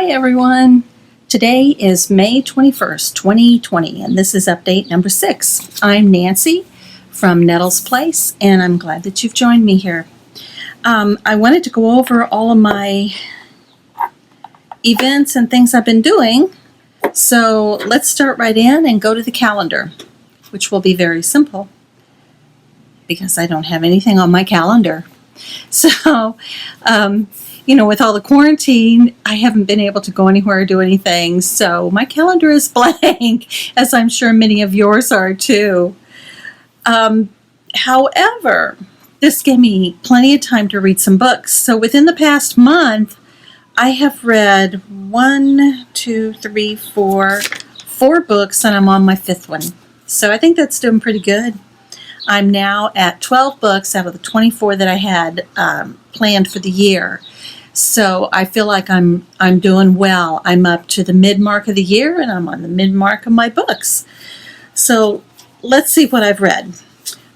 Hi everyone! Today is May 21st, 2020, and this is update number 6. I'm Nancy from nettlesplace, and I'm glad that you've joined me here. I wanted to go over all of my events and things I've been doing, so let's start right in and go to the calendar, which will be very simple because I don't have anything on my calendar. So, with all the quarantine, I haven't been able to go anywhere or do anything, so my calendar is blank, as I'm sure many of yours are too. However, this gave me plenty of time to read some books. So within the past month, I have read 4 books, and I'm on my 5th one. So I think that's doing pretty good. I'm now at 12 books out of the 24 that I had planned for the year. So I feel like I'm doing well. I'm up to the mid-mark of the year, and I'm on the mid-mark of my books. So let's see what I've read.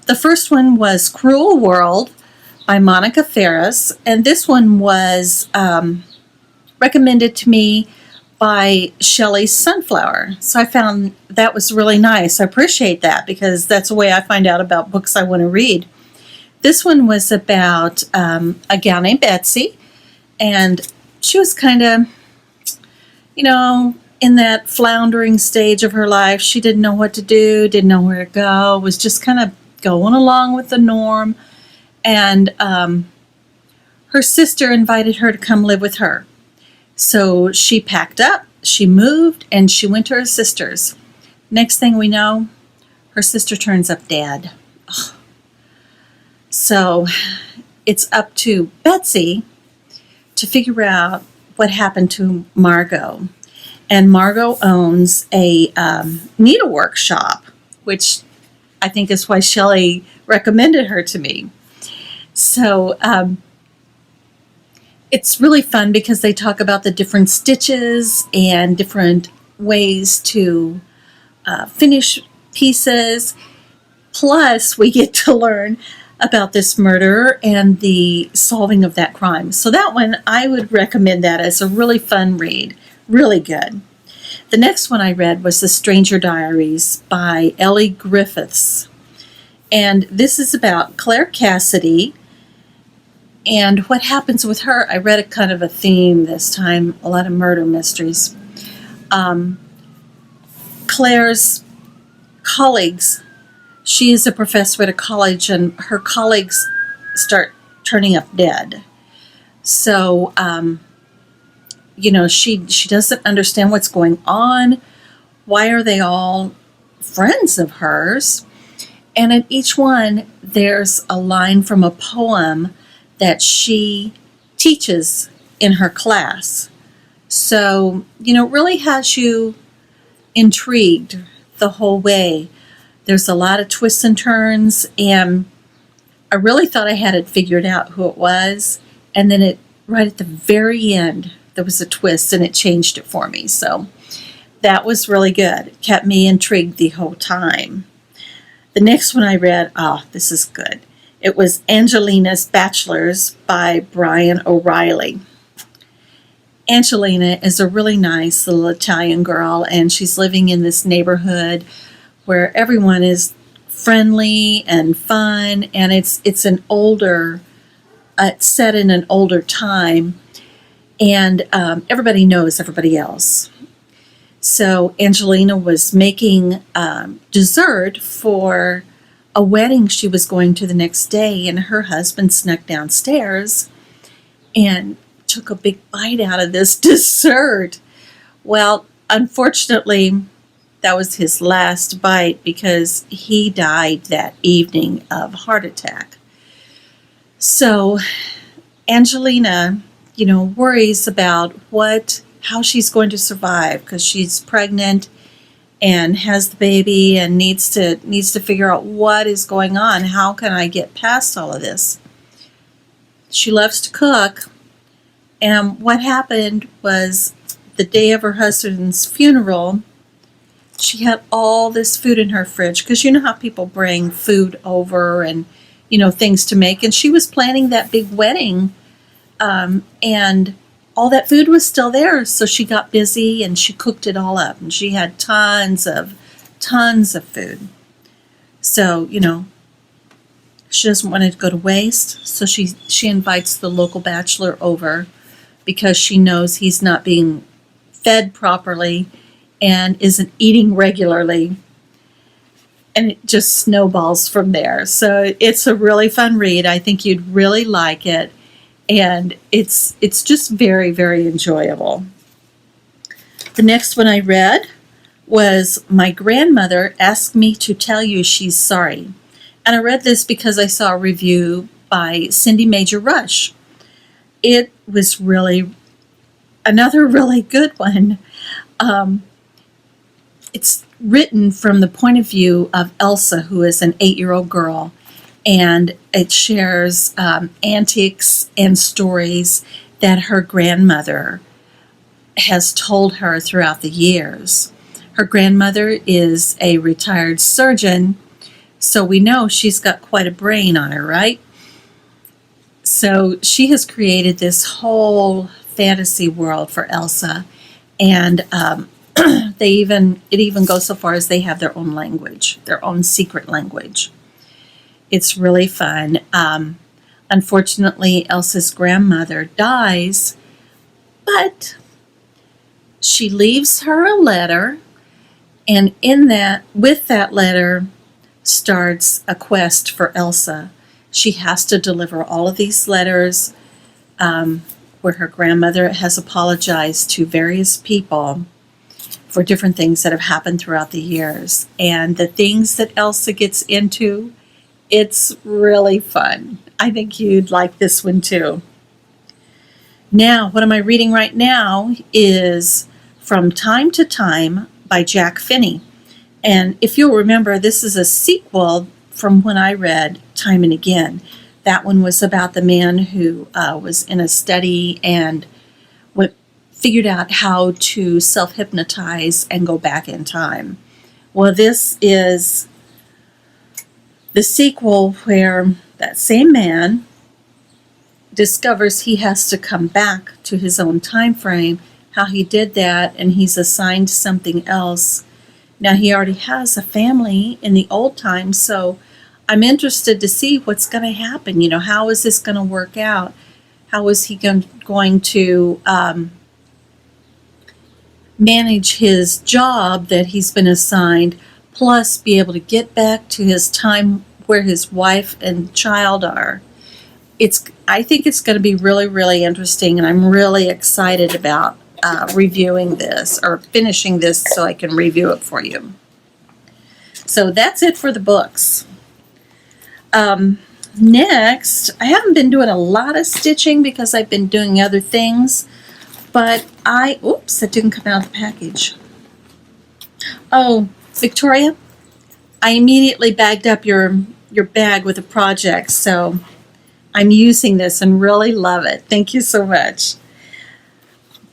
The first one was Crewel World by Monica Ferris, and this one was recommended to me by Shelley's Sunflower. So I found that was really nice. I appreciate that because that's the way I find out about books I want to read. This one was about a gal named Betsy, and she was kind of, in that floundering stage of her life. She didn't know what to do, didn't know where to go, was just kind of going along with the norm. And her sister invited her to come live with her. So she packed up, she moved, and she went to her sister's. Next thing we know, her sister turns up dead. Ugh. So it's up to Betsy to figure out what happened to Margot. And Margot owns a needlework shop, which I think is why Shelley recommended her to me. So it's really fun because they talk about the different stitches and different ways to finish pieces. Plus, we get to learn about this murder and the solving of that crime. So that one, I would recommend that as a really fun read. Really good. The next one I read was The Stranger Diaries by Elly Griffiths. And this is about Claire Cassidy and what happens with her. I read a kind of a theme this time, a lot of murder mysteries. Claire's colleagues, she is a professor at a college, and her colleagues start turning up dead. So, she doesn't understand what's going on. Why are they all friends of hers? And at each one, there's a line from a poem that she teaches in her class. So, it really has you intrigued the whole way. There's a lot of twists and turns, and I really thought I had it figured out who it was. And then right at the very end, there was a twist, and it changed it for me. So that was really good. It kept me intrigued the whole time. The next one I read, this is good. It was Angelina's Bachelors by Brian O'Reilly. Angelina is a really nice little Italian girl, and she's living in this neighborhood where everyone is friendly and fun, and it's an older, it's set in an older time, and everybody knows everybody else. So Angelina was making dessert for a wedding she was going to the next day, and her husband snuck downstairs and took a big bite out of this dessert. Well, unfortunately, that was his last bite because he died that evening of a heart attack. So Angelina, worries about how she's going to survive because she's pregnant and has the baby and needs to figure out what is going on. How can I get past all of this? She loves to cook, and what happened was the day of her husband's funeral, she had all this food in her fridge because you know how people bring food over and things to make, and she was planning that big wedding, and all that food was still there, so she got busy and she cooked it all up, and she had tons of food. So, she doesn't want it to go to waste, so she invites the local bachelor over because she knows he's not being fed properly and isn't eating regularly. And it just snowballs from there. So it's a really fun read. I think you'd really like it. And it's just very, very enjoyable. The next one I read was My Grandmother Asked Me to Tell You She's Sorry. And I read this because I saw a review by Cindy Major Rush. It was really another really good one. It's written from the point of view of Elsa, who is an 8-year-old girl, and it shares antics and stories that her grandmother has told her throughout the years. Her grandmother is a retired surgeon, so we know she's got quite a brain on her, right? So she has created this whole fantasy world for Elsa, and it even goes so far as they have their own language, their own secret language. It's really fun. Unfortunately, Elsa's grandmother dies, but she leaves her a letter, and with that letter starts a quest for Elsa. She has to deliver all of these letters where her grandmother has apologized to various people for different things that have happened throughout the years. And the things that Elsa gets into, it's really fun. I think you'd like this one too. Now, what am I reading right now is From Time to Time by Jack Finney. And if you'll remember, this is a sequel from when I read Time and Again. That one was about the man who was in a study and figured out how to self-hypnotize and go back in time. Well, this is the sequel where that same man discovers he has to come back to his own time frame, how he did that, and he's assigned something else. Now, he already has a family in the old times, so I'm interested to see what's going to happen. How is this going to work out? How is he going to manage his job that he's been assigned, plus be able to get back to his time where his wife and child are? I think it's going to be really, really interesting, and I'm really excited about reviewing this, or finishing this so I can review it for you. So that's it for the books. Next, I haven't been doing a lot of stitching because I've been doing other things, but that didn't come out of the package. Oh, Victoria, I immediately bagged up your bag with a project, so I'm using this and really love it. Thank you so much.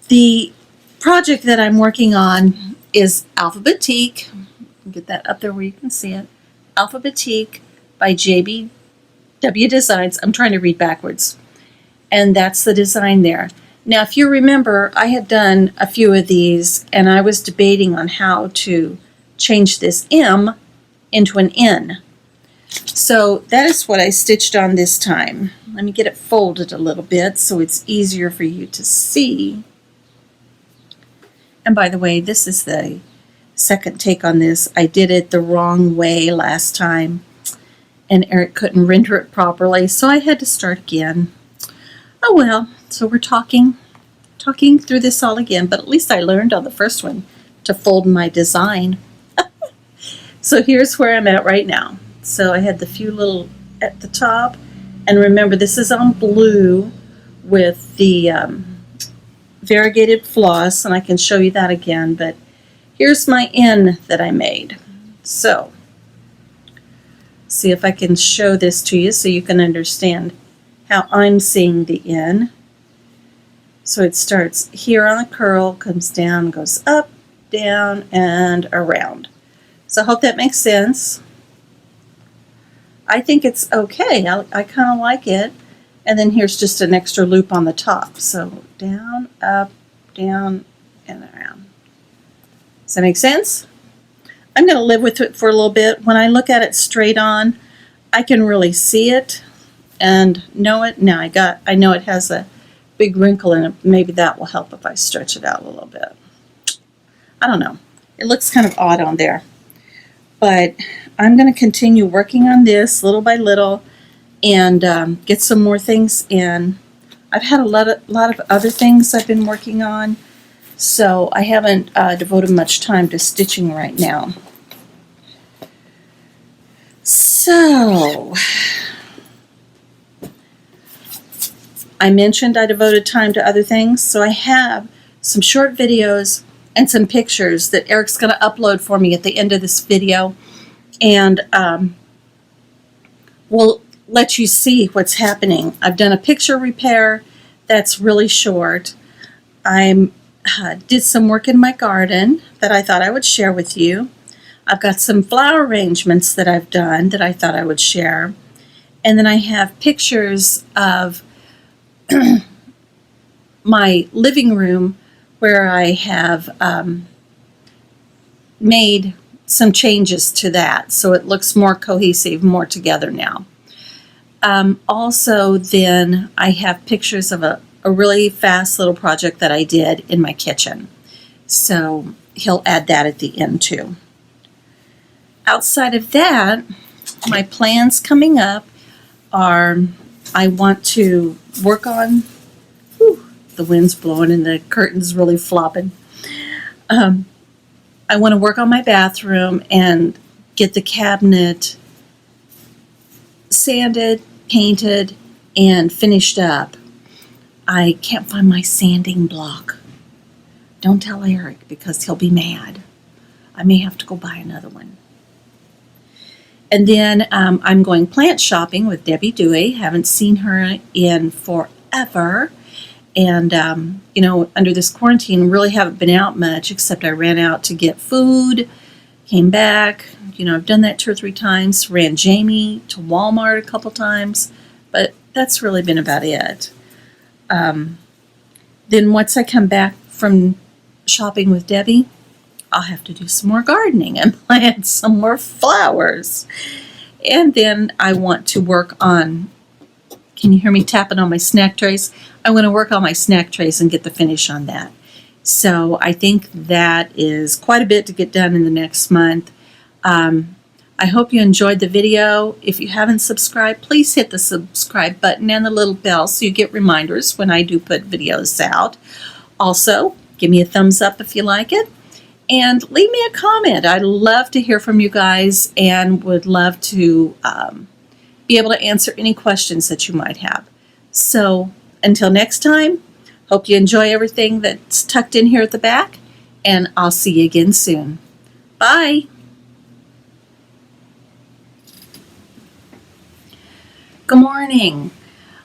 The project that I'm working on is Alphabetique. Get that up there where you can see it. Alphabetique by JBW Designs. I'm trying to read backwards. And that's the design there. Now, if you remember, I had done a few of these, and I was debating on how to change this M into an N. So that is what I stitched on this time. Let me get it folded a little bit so it's easier for you to see. And by the way, this is the second take on this. I did it the wrong way last time, and Eric couldn't render it properly, so I had to start again. Oh well, so we're talking through this all again, but at least I learned on the first one to fold my design. So here's where I'm at right now. So I had the few little at the top, and remember this is on blue with the variegated floss, and I can show you that again, but here's my N that I made. So see if I can show this to you so you can understand how I'm seeing the N. So it starts here on the curl, comes down, goes up, down, and around. So I hope that makes sense. I think it's okay. I kind of like it. And then here's just an extra loop on the top. So down, up, down, and around. Does that make sense? I'm going to live with it for a little bit. When I look at it straight on, I can really see it and know it. Now I know it has a big wrinkle in it. Maybe that will help if I stretch it out a little bit. I don't know. It looks kind of odd on there. But I'm going to continue working on this little by little and get some more things in. I've had a lot of other things I've been working on, so I haven't devoted much time to stitching right now. So, I mentioned I devoted time to other things, so I have some short videos and some pictures that Eric's going to upload for me at the end of this video, and we'll let you see what's happening. I've done a picture repair that's really short. I did some work in my garden that I thought I would share with you. I've got some flower arrangements that I've done that I thought I would share. And then I have pictures of my living room where I have made some changes to that so it looks more cohesive, more together now. Also, then I have pictures of a really fast little project that I did in my kitchen. So he'll add that at the end too. Outside of that, my plans coming up are I want to work on, the wind's blowing and the curtain's really flopping. I want to work on my bathroom and get the cabinet sanded, painted, and finished up. I can't find my sanding block. Don't tell Eric because he'll be mad. I may have to go buy another one. And then I'm going plant shopping with Debbie Dewey. Haven't seen her in forever. And, under this quarantine, really haven't been out much, except I ran out to get food, came back. I've done that 2 or 3 times. Ran Jamie to Walmart a couple times. But that's really been about it. Then once I come back from shopping with Debbie, I'll have to do some more gardening and plant some more flowers. And then I want to work on, can you hear me tapping on my snack trays? I want to work on my snack trays and get the finish on that. So I think that is quite a bit to get done in the next month. I hope you enjoyed the video. If you haven't subscribed, please hit the subscribe button and the little bell so you get reminders when I do put videos out. Also, give me a thumbs up if you like it. And leave me a comment. I'd love to hear from you guys and would love to be able to answer any questions that you might have. So until next time, hope you enjoy everything that's tucked in here at the back, and I'll see you again soon. Bye. Good morning.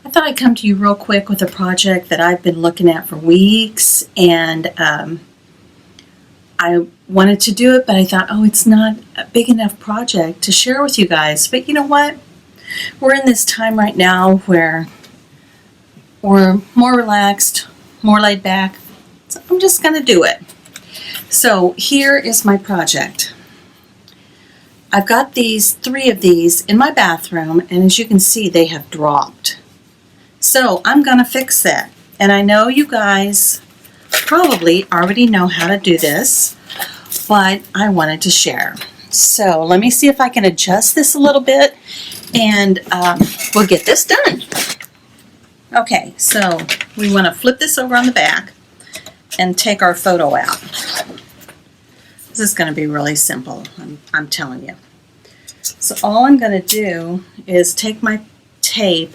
I thought I'd come to you real quick with a project that I've been looking at for weeks, and I wanted to do it, but I thought, it's not a big enough project to share with you guys. But you know what? We're in this time right now where we're more relaxed, more laid back. So I'm just going to do it. So here is my project. I've got 3 of these in my bathroom, and as you can see, they have dropped. So I'm going to fix that. And I know you guys probably already know how to do this, but I wanted to share. So let me see if I can adjust this a little bit, and we'll get this done. Okay, so we want to flip this over on the back and take our photo out. This is going to be really simple, I'm telling you. So all I'm going to do is take my tape.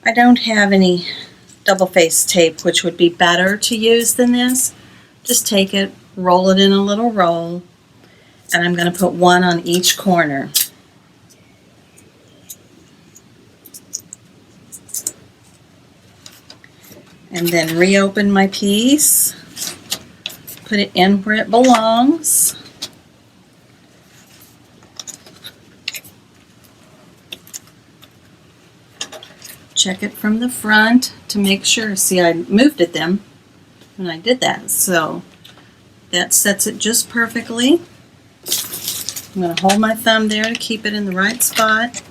I don't have any double-faced tape, which would be better to use than this. Just take it, roll it in a little roll, and I'm going to put one on each corner. And then reopen my piece, put it in where it belongs. check it from the front to make sure. See, I moved it then when I did that, so that sets it just perfectly. I'm going to hold my thumb there to keep it in the right spot.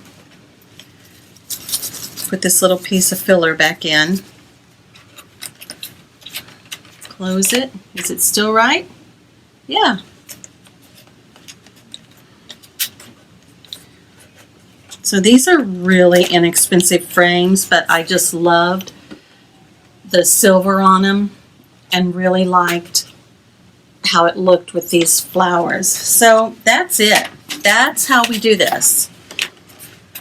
Put this little piece of filler back in. Close it. Is it still right? Yeah. So these are really inexpensive frames, but I just loved the silver on them and really liked how it looked with these flowers. So that's it. That's how we do this.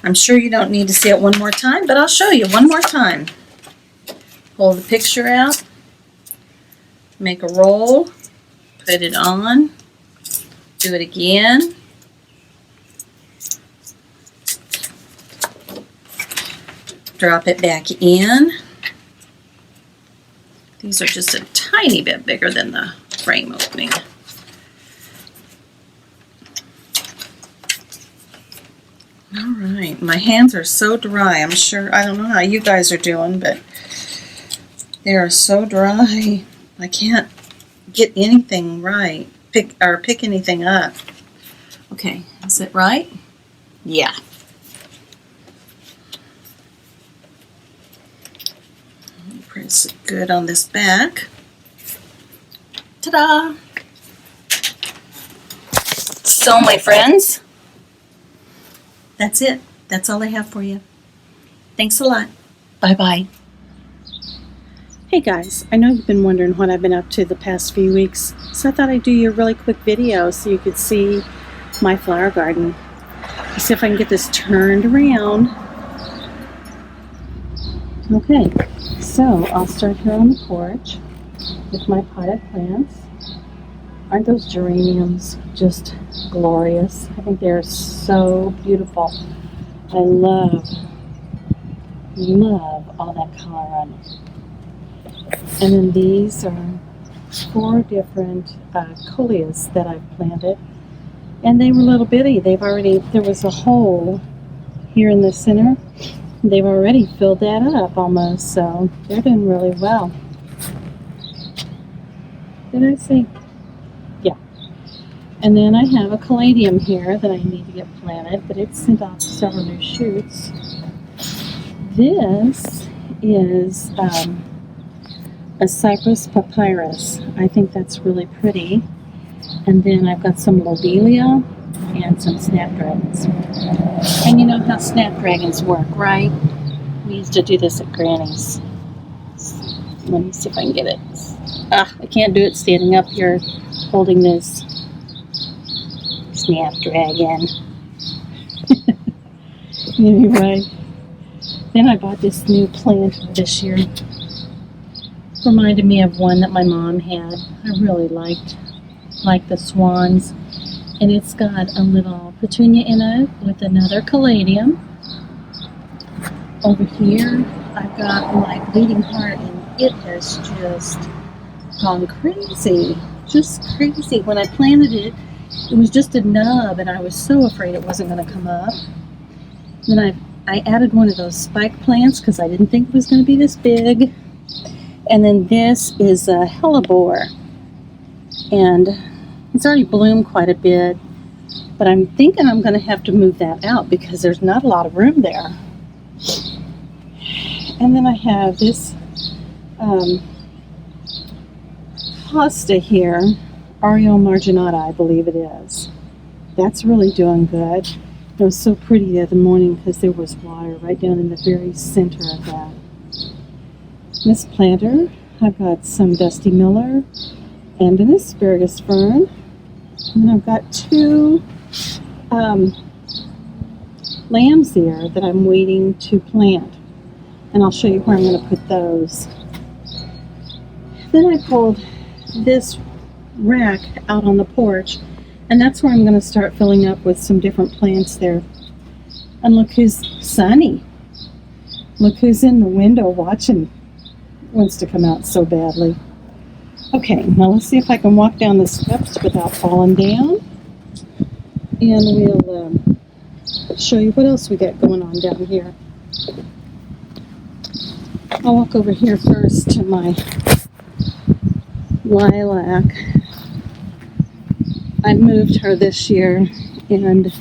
I'm sure you don't need to see it one more time, but I'll show you one more time. Pull the picture out, make a roll, put it on, do it again. Drop it back in. These are just a tiny bit bigger than the frame opening. All right, my hands are so dry. I'm sure, I don't know how you guys are doing, but they are so dry. I can't get anything right, pick anything up. Okay, is it right? Yeah. Press it good on this back. Ta-da! So, my friends, that's it. That's all I have for you. Thanks a lot. Bye-bye. Hey guys, I know you've been wondering what I've been up to the past few weeks, so I thought I'd do you a really quick video so you could see my flower garden. Let's see if I can get this turned around. Okay, so I'll start here on the porch with my potted plants. Aren't those geraniums just glorious? I think they're so beautiful. I love all that color on them. And then these are 4 different coleus that I've planted. And they were little bitty. There was a hole here in the center. They've already filled that up almost, so they're doing really well. Did I say? Yeah. And then I have a caladium here that I need to get planted, but it's sent off several new shoots. This is a cypress papyrus. I think that's really pretty. And then I've got some lobelia and some snapdragons. And you know how snapdragons work, right? We used to do this at Granny's. Let me see if I can get it. I can't do it standing up here holding this snapdragon. Anyway, then I bought this new plant this year. Reminded me of one that my mom had. I really liked the swans. And it's got a little petunia in it with another caladium. Over here, I've got my bleeding heart, and it has just gone crazy. Just crazy. When I planted it, it was just a nub, and I was so afraid it wasn't going to come up. Then I added one of those spike plants because I didn't think it was going to be this big. And then this is a hellebore. And it's already bloomed quite a bit, but I'm thinking I'm going to have to move that out because there's not a lot of room there. And then I have this hosta here, Ario marginata, I believe it is. That's really doing good. It was so pretty the other morning because there was water right down in the very center of that. This planter, I've got some Dusty Miller and an asparagus fern. And then I've got 2 lambs there that I'm waiting to plant. And I'll show you where I'm going to put those. Then I pulled this rack out on the porch, and that's where I'm going to start filling up with some different plants there. And look who's sunny. Look who's in the window watching. Wants to come out so badly. Okay, now let's see if I can walk down the steps without falling down. And we'll show you what else we got going on down here. I'll walk over here first to my lilac. I moved her this year, and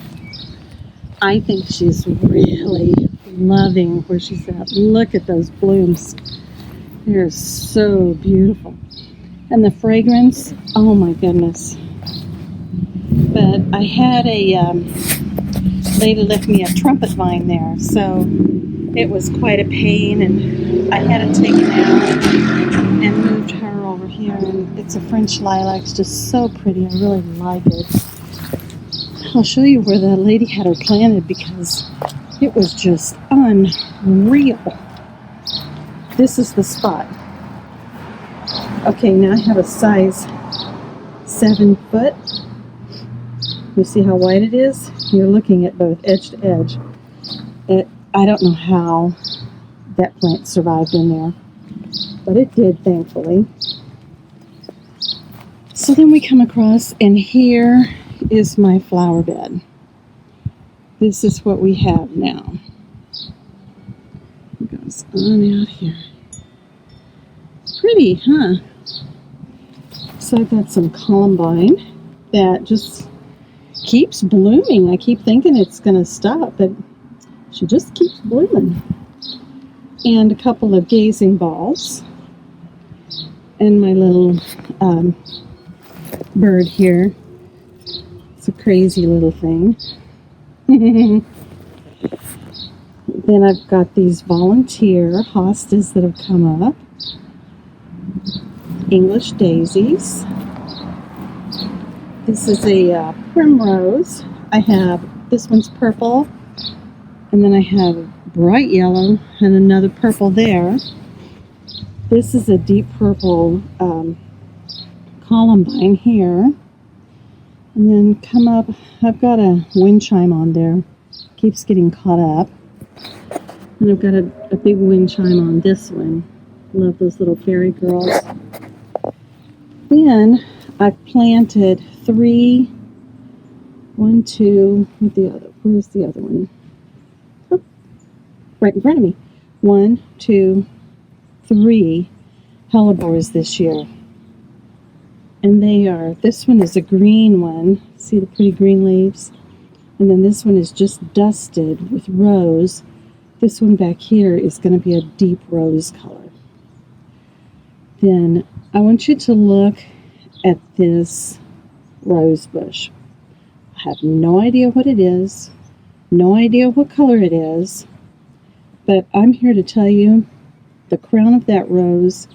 I think she's really loving where she's at. Look at those blooms. They're so beautiful. And the fragrance, oh my goodness. But I had a lady left me a trumpet vine there, so it was quite a pain, and I had it taken out and moved her over here. And it's a French lilac. It's just so pretty. I really like it. I'll show you where the lady had her planted because it was just unreal. This is the spot. Okay, now I have a size 7 foot. You see how wide it is? You're looking at both edge to edge. I don't know how that plant survived in there, but it did, thankfully. So then we come across, and here is my flower bed. This is what we have now. It goes on out here. Pretty, huh? So I've got some columbine that just keeps blooming. I keep thinking it's going to stop, but she just keeps blooming. And a couple of gazing balls. And my little bird here. It's a crazy little thing. Then I've got these volunteer hostas that have come up. English daisies. This is a primrose. I have, this one's purple, and then I have bright yellow and another purple there. This is a deep purple columbine here. And then come up, I've got a wind chime on there. Keeps getting caught up. And I've got a big wind chime on this one. Love those little fairy girls. Then I've planted 3, 1, 2, with the other, where's the other one? Oh, right in front of me. 1, 2, 3 hellebores this year. And they are, this one is a green one. See the pretty green leaves? And then this one is just dusted with rose. This one back here is going to be a deep rose color. Then I want you to look at this rose bush. I have no idea what it is, no idea what color it is, but I'm here to tell you the crown of that rose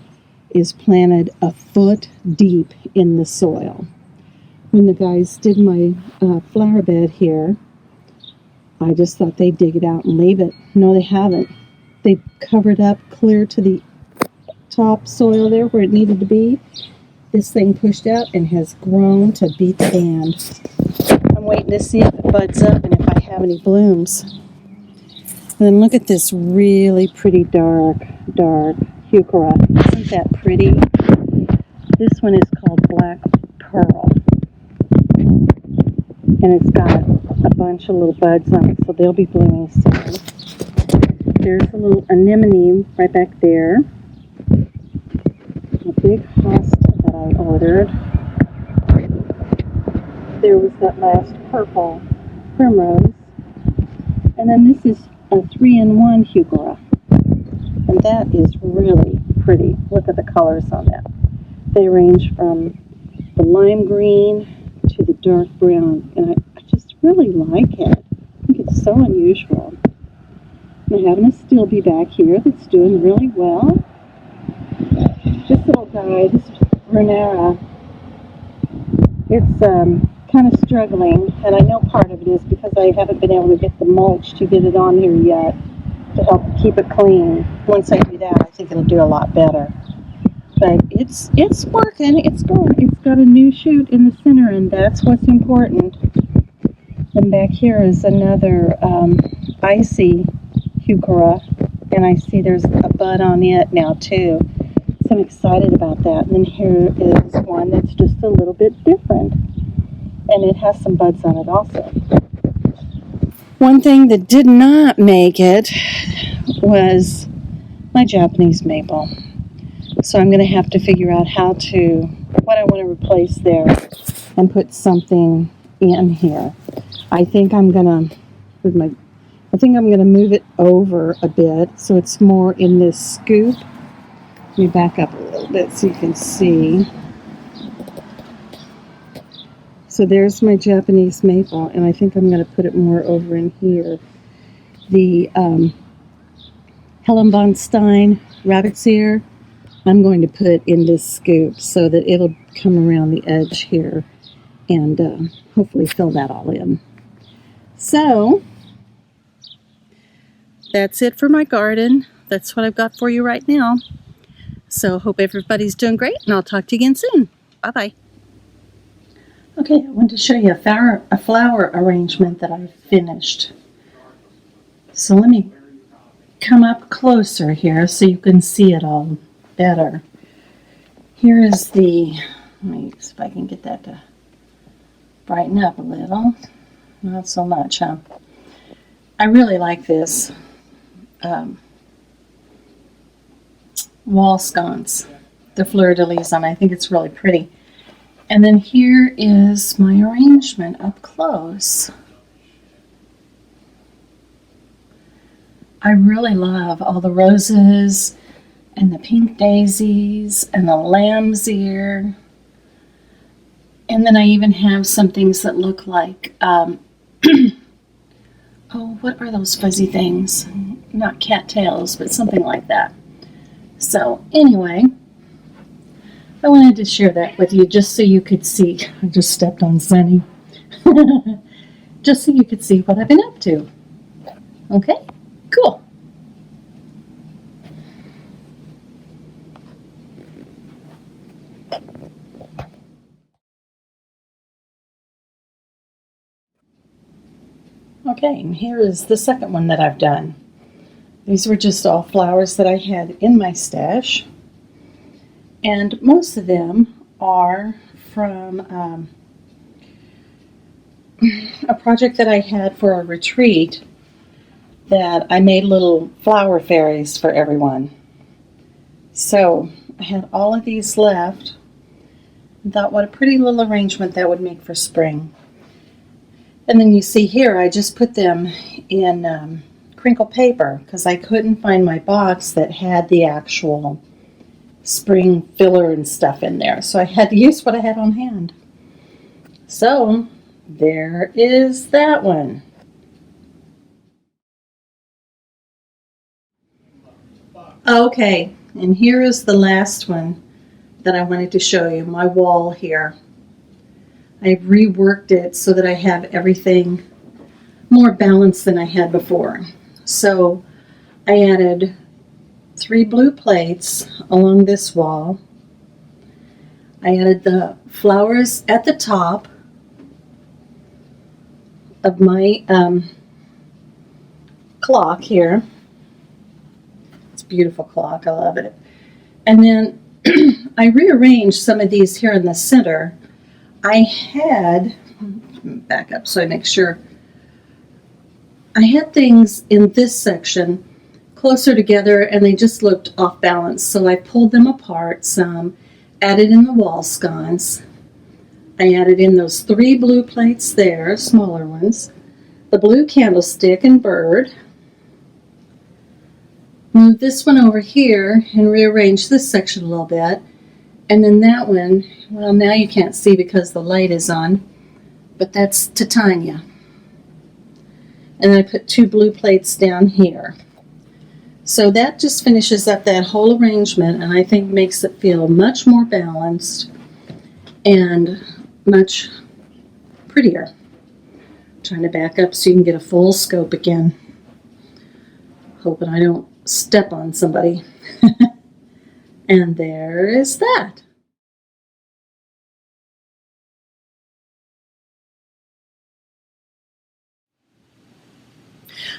is planted a foot deep in the soil. When the guys did my flower bed here, I just thought they'd dig it out and leave it. No, they haven't. They covered up clear to the top soil there where it needed to be. This thing pushed out and has grown to beat the band. I'm waiting to see if it buds up and if I have any blooms. And then look at this really pretty dark heuchera. Isn't that pretty? This one is called Black Pearl. And it's got a bunch of little buds on it, so they'll be blooming soon. There's a little anemone right back there. A big hosta that I ordered. There was that last purple primrose. And then this is a 3-in-1 heuchera. And that is really pretty. Look at the colors on that. They range from the lime green to the dark brown. And I just really like it. I think it's so unusual. And I have an astilbe back here that's doing really well. This little guy, this Renera, it's kind of struggling, and I know part of it is because I haven't been able to get the mulch to get it on here yet to help keep it clean. Once I do that, I think it'll do a lot better. But it's working, it's going. It's got a new shoot in the center, and that's what's important. And back here is another icy heuchera, and I see there's a bud on it now too. So I'm excited about that. And then here is one that's just a little bit different. And it has some buds on it also. One thing that did not make it was my my Japanese maple. So I'm going to have to figure out what I want to replace there and put something in here. I think I'm going to move it over a bit so it's more in this scoop. Let me back up a little bit so you can see. So there's my Japanese maple, and I think I'm going to put it more over in here. The Hellenbonstein rabbit's ear, I'm going to put in this scoop so that it'll come around the edge here and hopefully fill that all in. So that's it for my garden. That's what I've got for you right now. So hope everybody's doing great, and I'll talk to you again soon. Bye-bye. Okay, I want to show you a flower arrangement that I finished. So let me come up closer here so you can see it all better. Here is let me see if I can get that to brighten up a little. Not so much, huh? I really like this wall sconce, the fleur-de-lis on. I think it's really pretty. And then here is my arrangement up close. I really love all the roses and the pink daisies and the lamb's ear. And then I even have some things that look like, oh, what are those fuzzy things? Not cattails, but something like that. So anyway, I wanted to share that with you just so you could see. I just stepped on Sunny. Just so you could see what I've been up to. Okay, cool. Okay, and here is the second one that I've done. These were just all flowers that I had in my stash. And most of them are from a project that I had for a retreat that I made little flower fairies for everyone. So I had all of these left and thought what a pretty little arrangement that would make for spring. And then you see here I just put them in crinkle paper because I couldn't find my box that had the actual spring filler and stuff in there. So I had to use what I had on hand. So there is that one. Okay, and here is the last one that I wanted to show you, my wall here. I've reworked it so that I have everything more balanced than I had before. So I added 3 blue plates along this wall. I added the flowers at the top of my clock here. It's a beautiful clock, I love it. And then I rearranged some of these here in the center. I had, back up so I make sure, I had things in this section closer together and they just looked off balance. So I pulled them apart some, added in the wall sconce. I added in those 3 blue plates there, smaller ones, the blue candlestick and bird. Move this one over here and rearrange this section a little bit. And then that one, well, now you can't see because the light is on, but that's Titania. And I put 2 blue plates down here. So that just finishes up that whole arrangement and I think makes it feel much more balanced and much prettier. I'm trying to back up so you can get a full scope again. Hoping I don't step on somebody. And there is that.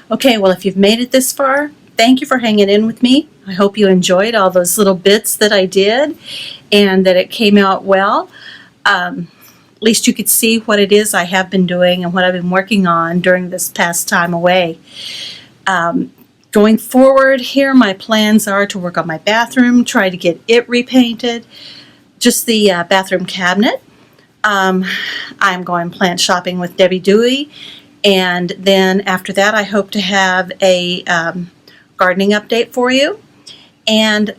Okay, well, if you've made it this far, thank you for hanging in with me. I hope you enjoyed all those little bits that I did and that it came out well. At least you could see what it is I have been doing and what I've been working on during this past time away. Going forward here, my plans are to work on my bathroom, try to get it repainted, just the bathroom cabinet. I'm going plant shopping with Debbie Dewey, and then after that I hope to have a gardening update for you. And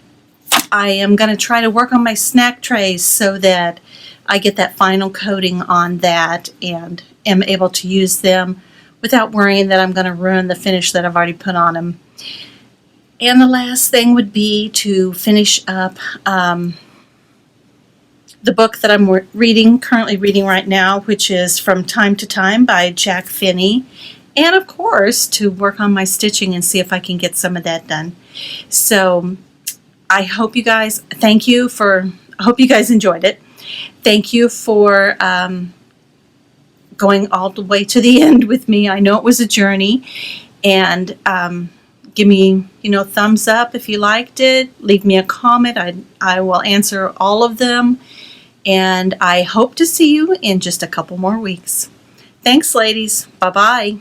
I am going to try to work on my snack trays so that I get that final coating on that and am able to use them without worrying that I'm going to ruin the finish that I've already put on them. And the last thing would be to finish up the book that I'm currently reading right now, which is From Time to Time by Jack Finney. And of course, to work on my stitching and see if I can get some of that done. So I hope you guys, I hope you guys enjoyed it. Thank you for going all the way to the end with me. I know it was a journey, and give me, thumbs up if you liked it. Leave me a comment. I will answer all of them, and I hope to see you in just a couple more weeks. Thanks, ladies. Bye-bye.